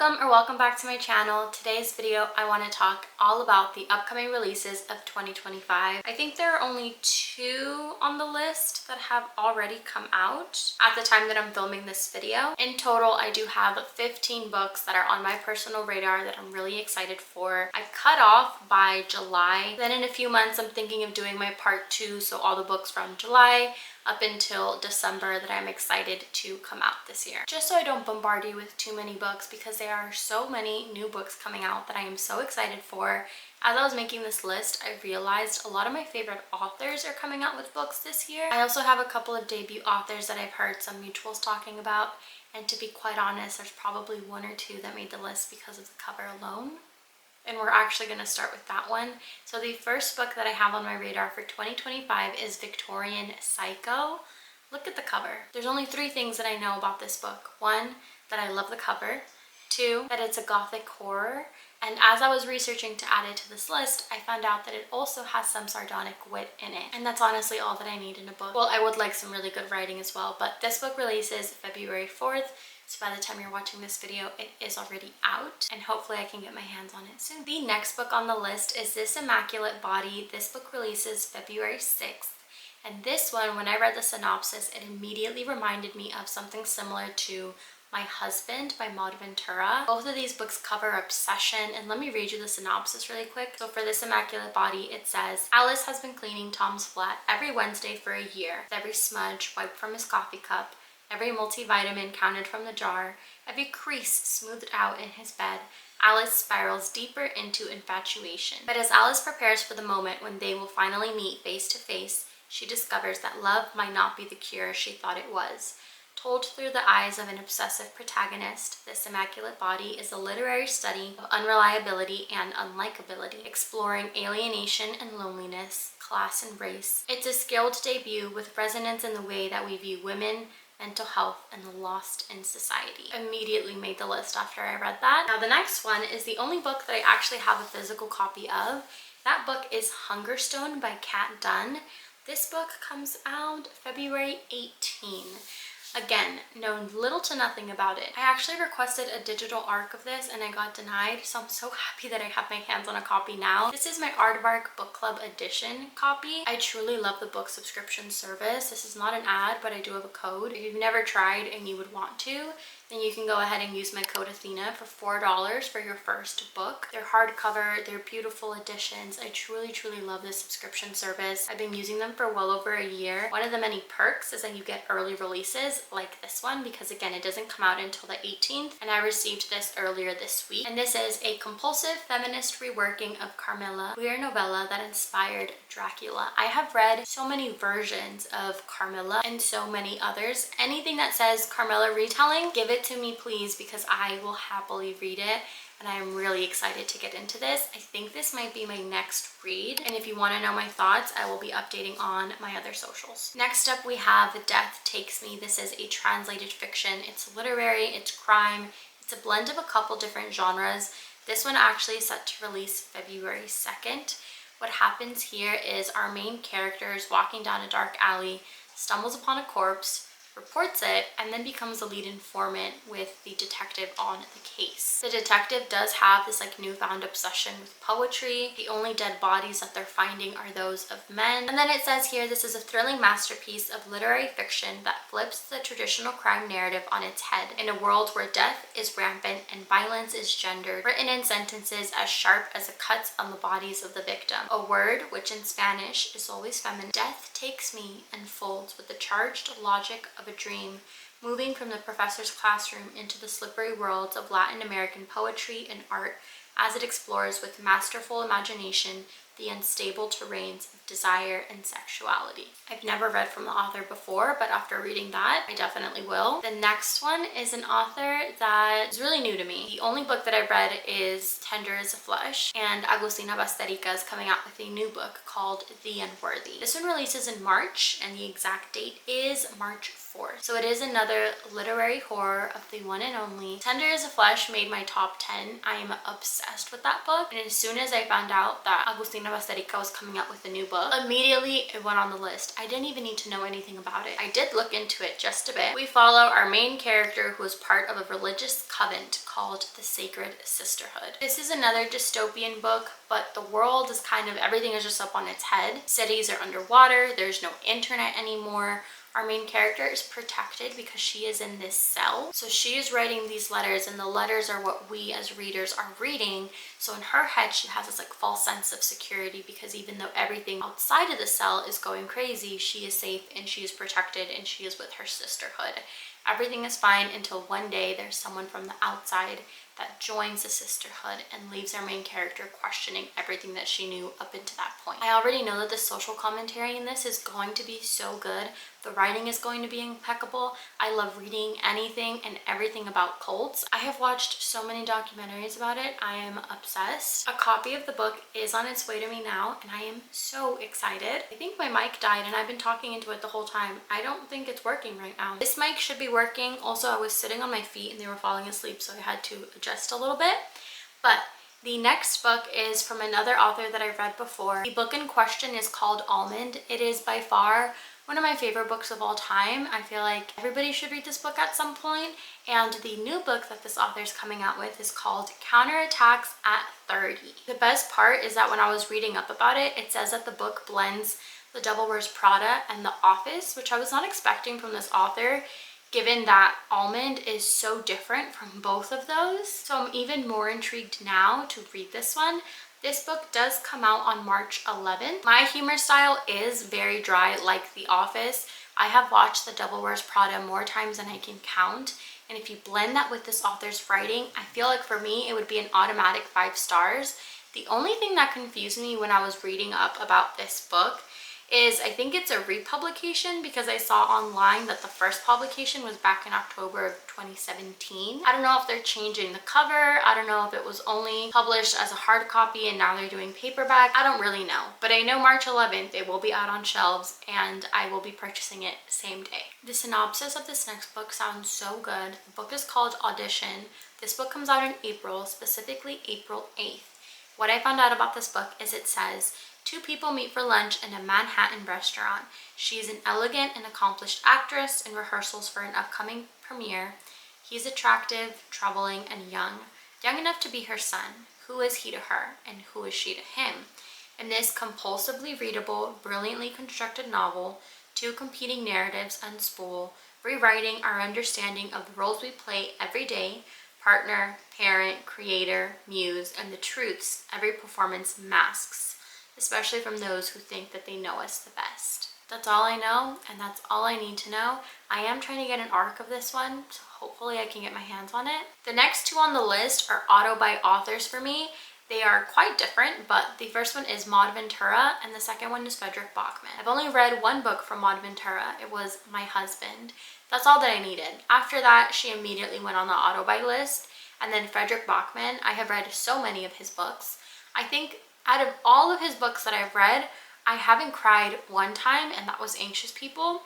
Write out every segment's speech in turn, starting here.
Welcome back to my channel. Today's video I want to talk all about the upcoming releases of 2025. I think there are only 2 on the list that have already come out at the time that I'm filming this video. In total, I do have 15 books that are on my personal radar that I'm really excited for. I cut off by July. Then in a few months I'm thinking of doing my part 2, so all the books from July up until December that I'm excited to come out this year. Just so I don't bombard you with too many books, because there are so many new books coming out that I am so excited for. As I was making this list, I realized a lot of my favorite authors are coming out with books this year. I also have a couple of debut authors that I've heard some mutuals talking about, and to be quite honest, there's probably 1 or 2 that made the list because of the cover alone. And we're actually going to start with that one. So the first book that I have on my radar for 2025 is Victorian Psycho. Look at the cover. There's only 3 things that I know about this book. 1, that I love the cover. 2, that it's a gothic horror. And as I was researching to add it to this list, I found out that it also has some sardonic wit in it. And that's honestly all that I need in a book. Well, I would like some really good writing as well, but this book releases February 4th. So by the time you're watching this video, it is already out, and hopefully I can get my hands on it soon. The next book on the list is This Immaculate Body. This book releases February 6th. And this one, when I read the synopsis, it immediately reminded me of something similar to My Husband by Maud Ventura. Both of these books cover obsession, and let me read you the synopsis really quick. So for This Immaculate Body, it says, Alice has been cleaning Tom's flat every Wednesday for a year, with every smudge wiped from his coffee cup, every multivitamin counted from the jar, every crease smoothed out in his bed. Alice spirals deeper into infatuation. But as Alice prepares for the moment when they will finally meet face to face, she discovers that love might not be the cure she thought it was. Told through the eyes of an obsessive protagonist, This Immaculate Body is a literary study of unreliability and unlikability, exploring alienation and loneliness, class and race. It's a skilled debut with resonance in the way that we view women, mental health, and the lost in society. Immediately made the list after I read that. Now the next one is the only book that I actually have a physical copy of. That book is Hungerstone by Kat Dunn. This book comes out February 18. Again, know little to nothing about it. I actually requested a digital ARC of this and I got denied, so I'm so happy that I have my hands on a copy now. This is my Aardvark Book Club edition copy. I truly love the book subscription service. This is not an ad, but I do have a code. If you've never tried and you would want to, then you can go ahead and use my code Athena for $4 for your first book. They're hardcover, they're beautiful editions. I truly love this subscription service. I've been using them for well over a year. One of the many perks is that you get early releases like this one, because again, it doesn't come out until the 18th, and I received this earlier this week. And this is a compulsive feminist reworking of Carmilla, queer novella that inspired Dracula. I have read so many versions of Carmilla and so many others. Anything that says Carmilla retelling, give it to me please, because I will happily read it, and I am really excited to get into this. I think this might be my next read, and if you want to know my thoughts, I will be updating on my other socials. Next up we have Death Takes Me. This is a translated fiction. It's literary, it's crime, it's a blend of a couple different genres. This one actually is set to release February 2nd. What happens here is our main character is walking down a dark alley, stumbles upon a corpse, reports it, and then becomes the lead informant with the detective on the case. The detective does have this newfound obsession with poetry. The only dead bodies that they're finding are those of men. And then it says here, this is a thrilling masterpiece of literary fiction that flips the traditional crime narrative on its head in a world where death is rampant and violence is gendered, written in sentences as sharp as the cuts on the bodies of the victim. A word, which in Spanish is always feminine. Death takes me unfolds with the charged logic of a dream, moving from the professor's classroom into the slippery worlds of Latin American poetry and art as it explores with masterful imagination the unstable terrains of desire and sexuality. I've never read from the author before, but after reading that, I definitely will. The next one is an author that is really new to me. The only book that I read is Tender as a Flesh, and Agustina Basterica is coming out with a new book called The Unworthy. This one releases in March, and the exact date is March 4th. So it is another literary horror of the one and only. Tender as a Flesh made my top 10. I am obsessed with that book, and as soon as I found out that Agustina Ana Basterica was coming out with a new book. Immediately, it went on the list. I didn't even need to know anything about it. I did look into it just a bit. We follow our main character who is part of a religious covenant called the Sacred Sisterhood. This is another dystopian book, but the world is kind of, everything is just up on its head. Cities are underwater. There's no internet anymore. Our main character is protected because she is in this cell. So she is writing these letters, and the letters are what we as readers are reading. So in her head, she has this like false sense of security because even though everything outside of the cell is going crazy, she is safe and she is protected and she is with her sisterhood. Everything is fine until one day there's someone from the outside that joins the sisterhood and leaves our main character questioning everything that she knew up until that point. I already know that the social commentary in this is going to be so good. The writing is going to be impeccable. I love reading anything and everything about cults. I have watched so many documentaries about it. I am obsessed. A copy of the book is on its way to me now, and I am so excited. I think my mic died and I've been talking into it the whole time. I don't think it's working right now. This mic should be working. Also, I was sitting on my feet and they were falling asleep, so I had to adjust a little bit. But the next book is from another author that I've read before. The book in question is called Almond. It is by far one of my favorite books of all time. I feel like everybody should read this book at some point. And the new book that this author is coming out with is called Counterattacks at 30. The best part is that when I was reading up about it, it says that the book blends The Devil Wears Prada and The Office, which I was not expecting from this author, given that Almond is so different from both of those. So I'm even more intrigued now to read this one. This book does come out on March 11th. My humor style is very dry like The Office. I have watched The Devil Wears Prada more times than I can count. And if you blend that with this author's writing, I feel like for me, it would be an automatic 5 stars. The only thing that confused me when I was reading up about this book is I think it's a republication because I saw online that the first publication was back in October of 2017. I don't know if they're changing the cover. I don't know if it was only published as a hard copy and now they're doing paperback. I don't really know, but I know March 11th it will be out on shelves and I will be purchasing it same day. The synopsis of this next book sounds so good. The book is called Audition. This book comes out in April, specifically April 8th. What I found out about this book is it says, 2 people meet for lunch in a Manhattan restaurant. She is an elegant and accomplished actress in rehearsals for an upcoming premiere. He's attractive, troubling, and young enough to be her son. Who is he to her, and who is she to him? In this compulsively readable, brilliantly constructed novel, 2 competing narratives unspool, rewriting our understanding of the roles we play every day: partner, parent, creator, muse, and the truths every performance masks, especially from those who think that they know us the best. That's all I know, and that's all I need to know. I am trying to get an arc of this one, so hopefully I can get my hands on it. The next 2 on the list are auto by authors for me. They are quite different, but the first one is Maud Ventura, and the second one is Frederick Bachman. I've only read one book from Maud Ventura. It was My Husband. That's all that I needed. After that, she immediately went on the auto buy list. And then Frederick Bachman, I have read so many of his books. I think out of all of his books that I've read, I haven't cried one time, and that was Anxious People.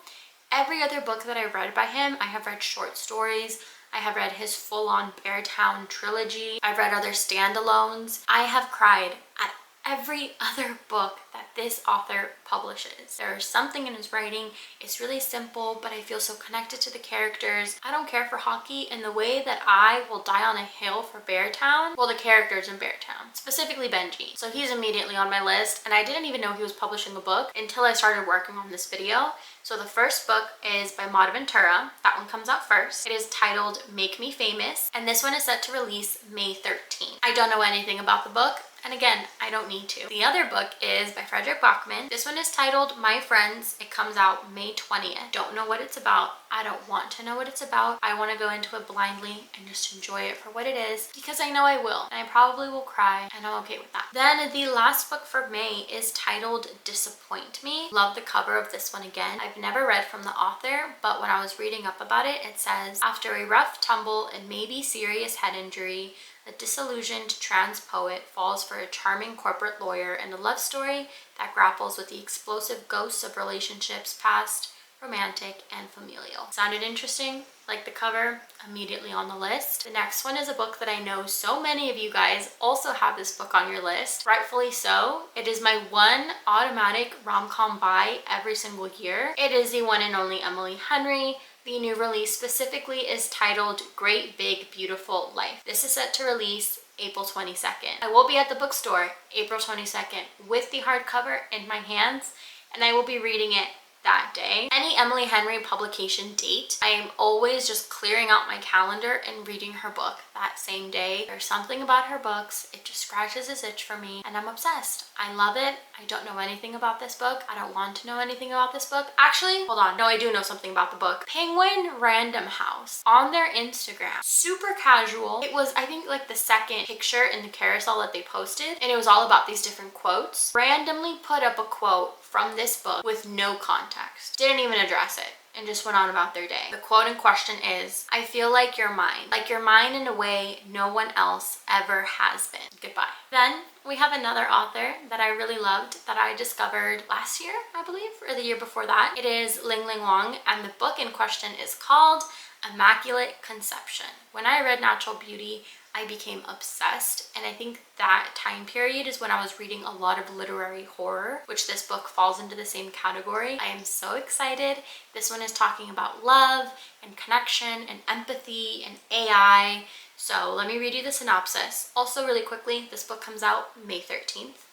Every other book that I've read by him, I have read short stories. I have read his full-on Beartown trilogy. I've read other standalones. I have cried at every other book that this author publishes. There is something in his writing. It's really simple, but I feel so connected to the characters. I don't care for hockey in the way that I will die on a hill for Beartown. Well, the characters in Beartown, specifically Benji. So he's immediately on my list, and I didn't even know he was publishing a book until I started working on this video. So the first book is by Maud Ventura. That one comes out first. It is titled Make Me Famous, and this one is set to release May 13th. I don't know anything about the book, and again, I don't need to. The other book is by Frederick Bachman. This one is titled My Friends. It comes out May 20th. Don't know what it's about. I don't want to know what it's about. I want to go into it blindly and just enjoy it for what it is, because I know I will, and I probably will cry, and I'm okay with that. Then the last book for May is titled Disappoint Me. Love the cover of this one again. I've never read from the author, but when I was reading up about it, it says, after a rough tumble and maybe serious head injury, a disillusioned trans poet falls for a charming corporate lawyer in a love story that grapples with the explosive ghosts of relationships past, romantic, and familial. Sounded interesting? Like the cover? Immediately on the list. The next one is a book that I know so many of you guys also have this book on your list. Rightfully so. It is my one automatic rom-com buy every single year. It is the one and only Emily Henry. The new release specifically is titled Great Big Beautiful Life. This is set to release April 22nd. I will be at the bookstore April 22nd with the hardcover in my hands, and I will be reading it that day. Any Emily Henry publication date, I am always just clearing out my calendar and reading her book that same day. There's something about her books, it just scratches this itch for me, and I'm obsessed. I love it. I don't know anything about this book. I don't want to know anything about this book. Actually, hold on. No, I do know something about the book. Penguin Random House on their Instagram. Super casual. It was, I think, like the second picture in the carousel that they posted, and it was all about these different quotes. Randomly put up a quote from this book with no context. Didn't even address it and just went on about their day. The quote in question is, "I feel like you're mine in a way no one else ever has been. Goodbye." Then we have another author that I really loved that I discovered last year, I believe, or the year before that. It is Ling Ling Wang, and the book in question is called Immaculate Conception. When I read Natural Beauty, I became obsessed, and I think that time period is when I was reading a lot of literary horror, which this book falls into the same category. I am so excited. This one is talking about love and connection and empathy and AI. So let me read you the synopsis. Also, really quickly, this book comes out May 13th.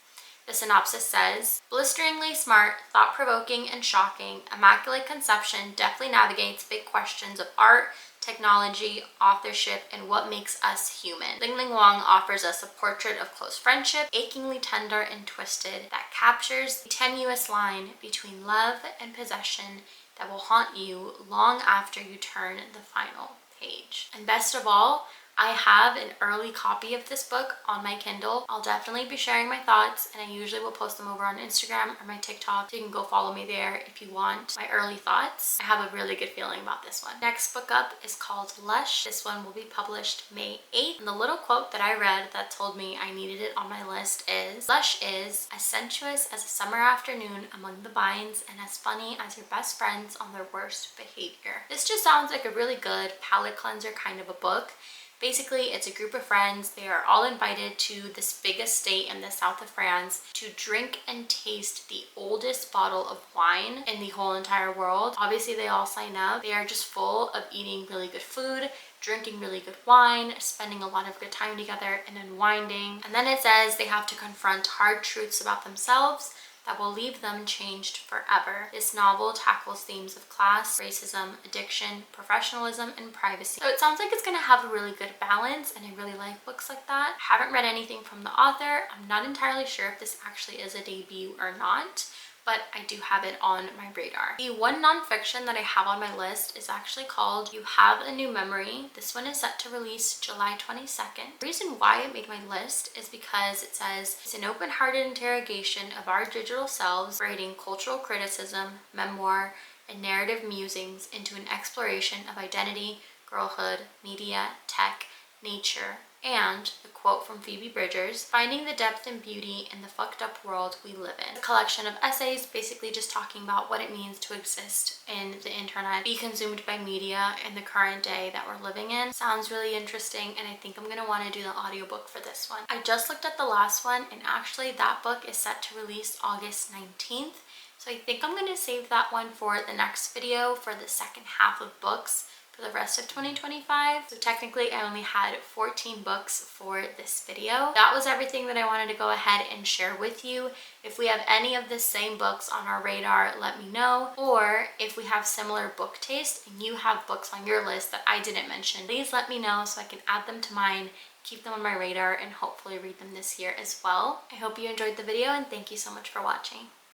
The synopsis says, blisteringly smart, thought-provoking, and shocking, Immaculate Conception deftly navigates big questions of art, technology, authorship, and what makes us human. Ling Ling Wang offers us a portrait of close friendship, achingly tender and twisted, that captures the tenuous line between love and possession that will haunt you long after you turn the final page. And best of all, I have an early copy of this book on my Kindle. I'll definitely be sharing my thoughts, and I usually will post them over on Instagram or my TikTok, so you can go follow me there if you want my early thoughts. I have a really good feeling about this one. Next book up is called Lush. This one will be published May 8th. And the little quote that I read that told me I needed it on my list is, "Lush is as sensuous as a summer afternoon among the vines and as funny as your best friends on their worst behavior." This just sounds like a really good palate cleanser kind of a book. Basically, it's a group of friends. They are all invited to this big estate in the south of France to drink and taste the oldest bottle of wine in the whole entire world. Obviously, they all sign up. They are just full of eating really good food, drinking really good wine, spending a lot of good time together, and unwinding. And then it says they have to confront hard truths about themselves that will leave them changed forever. This novel tackles themes of class, racism, addiction, professionalism, and privacy. So it sounds like it's going to have a really good balance, and I really like books like that. I haven't read anything from the author. I'm not entirely sure if this actually is a debut or not, but I do have it on my radar. The one nonfiction that I have on my list is actually called You Have a New Memory. This one is set to release July 22nd. The reason why it made my list is because it says it's an open-hearted interrogation of our digital selves, braiding cultural criticism, memoir, and narrative musings into an exploration of identity, girlhood, media, tech, nature, and the quote from Phoebe Bridgers, finding the depth and beauty in the fucked up world we live in. A collection of essays basically just talking about what it means to exist in the internet, be consumed by media in the current day that we're living in. Sounds really interesting, and I think I'm gonna want to do the audiobook for this one. I just looked at the last one, and actually that book is set to release August 19th. So I think I'm gonna save that one for the next video for the second half of books for the rest of 2025. So technically I only had 14 books for this video. That was everything that I wanted to go ahead and share with you. If we have any of the same books on our radar, let me know. Or if we have similar book taste and you have books on your list that I didn't mention, please let me know so I can add them to mine, keep them on my radar, and hopefully read them this year as well. I hope you enjoyed the video, and thank you so much for watching.